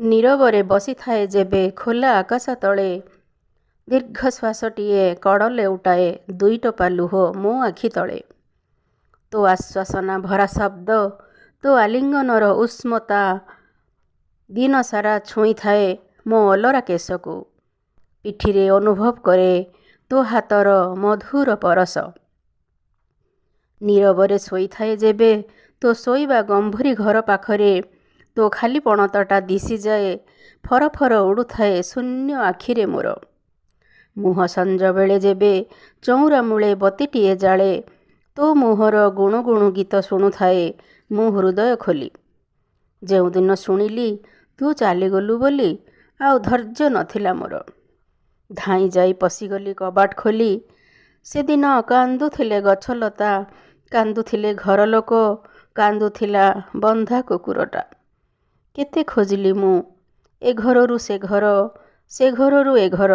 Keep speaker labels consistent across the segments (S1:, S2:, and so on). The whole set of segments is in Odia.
S1: ନୀରବରେ ବସିଥାଏ ଯେବେ ଖୋଲା ଆକାଶ ତଳେ, ଦୀର୍ଘଶ୍ୱାସଟିଏ କଡ଼ ଲେଉଟାଏ, ଦୁଇ ଟୋପା ଲୁହ ମୋ ଆଖି ତଳେ। ତୋ ଆଶ୍ୱାସନା ଭରା ଶବ୍ଦ, ତୋ ଆଲିଙ୍ଗନର ଉଷ୍ମତା ଦିନସାରା ଛୁଇଁଥାଏ ମୋ ଅଲରା କେଶକୁ। ପିଠିରେ ଅନୁଭବ କରେ ତୋ ହାତର ମଧୁର ପରଶ। ନୀରବରେ ଶୋଇଥାଏ ଯେବେ ତୋ ଶୋଇବା ଗମ୍ଭୀରି ଘର ପାଖରେ, ତୋ ଖାଲି ପଣତଟା ଦିଶିଯାଏ, ଫରଫର ଉଡ଼ୁଥାଏ ଶୂନ୍ୟ ଆଖିରେ ମୋର। ମୁହଁ ସଞ୍ଜବେଳେ ଯେବେ ଚଉରା ମୂଳେ ବତୀଟିଏ ଜାଳେ, ତୋ ମୁହଁର ଗୁଣୁ ଗୁଣୁ ଗୀତ ଶୁଣୁଥାଏ ମୁଁ ହୃଦୟ ଖୋଲି। ଯେଉଁଦିନ ଶୁଣିଲି ତୁ ଚାଲିଗଲୁ ବୋଲି, ଆଉ ଧୈର୍ଯ୍ୟ ନଥିଲା ମୋର। ଧାଇଁ ଯାଇ ପଶିଗଲି କବାଟ ଖୋଲି। ସେଦିନ କାନ୍ଦୁଥିଲେ ଗଛଲତା, କାନ୍ଦୁଥିଲେ ଘରଲୋକ, କାନ୍ଦୁଥିଲା ବନ୍ଧା କୁକୁରଟା। କେତେ ଖୋଜିଲି ମୁଁ, ଏ ଘରରୁ ସେ ଘର, ସେ ଘରରୁ ଏ ଘର,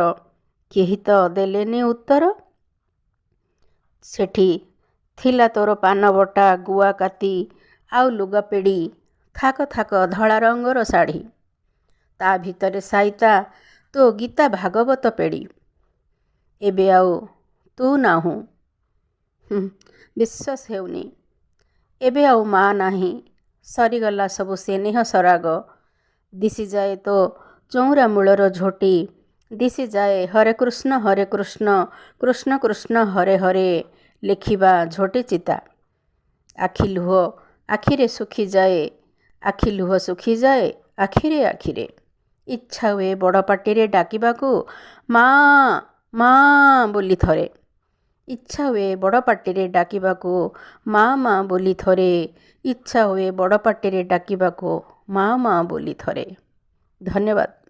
S1: କେହି ତ ଦେଲେନି ଉତ୍ତର। ସେଠି ଥିଲା ତୋର ପାନବଟା, ଗୁଆ କାତି ଆଉ ଲୁଗାପେଡ଼ି, ଥାକ ଥାକ ଧଳା ରଙ୍ଗର ଶାଢ଼ୀ। ତା ଭିତରେ ସାଇତା ତୋ ଗୀତା ଭାଗବତ ପେଡ଼ି। ଏବେ ଆଉ ତୁ ନାହୁଁ। ବିଶ୍ୱାସ ହେଉନି। ଏବେ ଆଉ ମା ନାହିଁ। ସରିଗଲା ସବୁ ସ୍ନେହ ସରାଗ। ଦିଶିଯାଏ ତୋ ଚଉରା ମୂଳର ଝୋଟି, ଦିଶିଯାଏ ହରେ କୃଷ୍ଣ କୃଷ୍ଣ କୃଷ୍ଣ ହରେ ହରେ ଲେଖିବା ଝୋଟି ଚିତା। ଆଖି ଲୁହ ଆଖିରେ ଶୁଖିଯାଏ, ଆଖି ଲୁହ ଶୁଖିଯାଏ ଆଖିରେ ଆଖିରେ। ଇଚ୍ଛା ହୁଏ ବଡ଼ ପାଟିରେ ଡାକିବାକୁ ମା ମା ବୋଲି ଥରେ। ଇଚ୍ଛା ହୁଏ ବଡ଼ ପାଟିରେ ଡାକିବାକୁ ମା ବୋଲି ଥରେ। ଇଚ୍ଛା ହୁଏ ବଡ଼ ପାଟିରେ ଡାକିବାକୁ ମା ବୋଲି ଥରେ। ଧନ୍ୟବାଦ।